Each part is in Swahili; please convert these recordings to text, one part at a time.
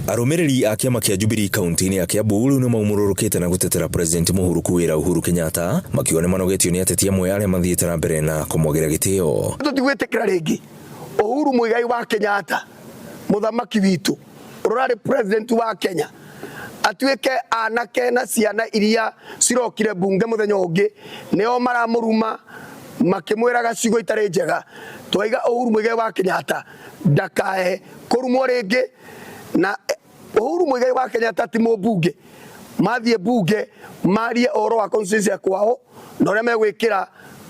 Arũmĩrĩri a kĩama kĩa Jubilee kaunti-inĩ ya Kiambu rĩu nĩ maumũrũrũkĩte na gũtetera President Uhuru kuwĩra Uhuru Kenyatta makiuga nĩ manogetio nĩ ateti amwe arĩa mathiĩte na mbere na kũmwagĩra gĩtĩo. Tũtigwĩtĩkĩra rĩngĩ Uhuru Muigai wa Kenyatta mũthamaki witũ ũrarĩ president wa Kenya atuĩke anake na ciana iria cirokire bunge mũthenya ũngĩ nĩo maramũruma makĩmwĩra gacigo itarĩ njega. Twaiga Uhuru Muigai wa Kenyatta ndakae kũrumwo rĩngĩ, na Uhuru Muigai wa Kenyatta ti mũmbunge mathiĩ bunge marie ũhoro wa constituency ya kwao na ũrĩa megwĩkĩra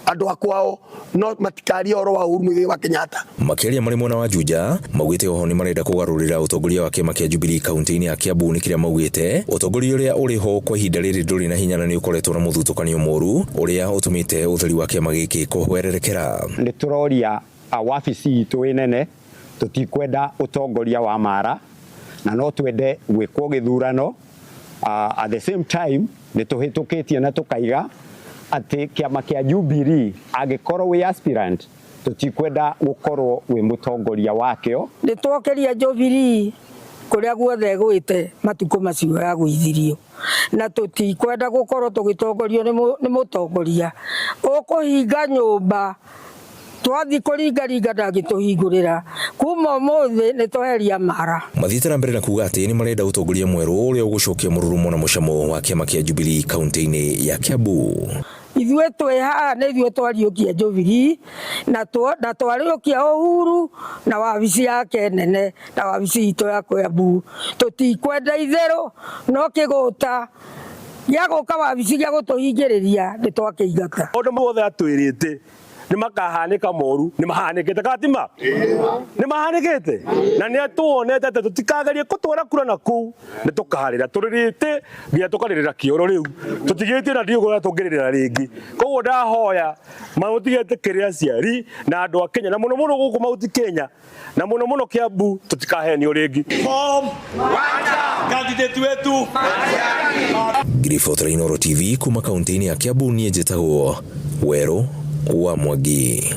andũ akwao, no matikaria ũhoro wa Uhuru Muigai wa Kenyatta. Makĩria marĩ mwena wa Juja maugĩte oho nĩ marenda kũgarũrĩra ũtongoria wa kĩama kĩa Jubilee kaunti-inĩ ya Kiambu nĩ kĩrĩa maugĩte ũtongoria ũrĩa ũrĩ ho kwa ihinda rĩrĩ ndũrĩ na hinya na nĩ ũkoretwo na mũthutũkanio mũru ũrĩa ũtũmĩte ũtheri wa kĩama gĩkĩ kũhwererekera. Nĩ tũroria wabici itũ nene tũtikwenda ũtongoria wa mara na no twende gwĩkwo gĩthurano. At the same time nĩ tũhĩtũkĩtie na tũkaiga atĩ kĩama kĩa Jubilee angĩkorwo wĩ aspirant tũtikwenda gũkorwo wĩ mũtongoria wakĩo. Nĩ twokeria Jubilee kũrĩa guothe gwĩte matukũ macio ya gũithirio, na tũtikwenda gũkorwo tũgĩtongorio nĩ mũtongoria ũkũhinga nyũmba twathi kũringaringa ndangĩtũhingũrĩra kuma ũmũthĩ nĩ tweheria mara. Mathiĩte na mbere na kuga atĩ nĩ marenda ũtongoria mwerũ ũrĩa ũgũcokia mũrurumo na mũcamo wa kĩama kĩa Jubilee kaunti-inĩ ya Kiambu. Ithuĩ twĩ haha nĩ ithuĩ twariũkia Jubilee na twariũkia Uhuru na wabici yake nene na wabici itũ ya Kiambu. Tũtikwenda itherũ no kĩgũta gĩa gũka wabici gĩa gũtũhingĩrĩria nĩ twakĩingata. Ũndũ mothe atwĩrĩte nĩ makahanĩka moru nĩ mahanĩkĩte katima nĩ mahanĩkĩte na nĩ tuonete atĩ tũtikagerie gũtwara kura na kũu nĩ tũkaharĩra tũrĩrĩte nginya tũkarĩrĩra kĩoro rĩu tũtigĩtie na ndigũra tũngĩrĩrĩra rĩngĩ. Koguo ndahoya maũtigetĩkĩre aciari na andũ a Kenya na mũno mũno gũkũ Mount Kenya na mũno mũno Kiambu tũtikahenio rĩngĩ. Candidate wetu Griffith Rainoro TV kuma kaunti-inĩ ya Kiambu niĩ njĩtagwo Werũ wa Mwangi.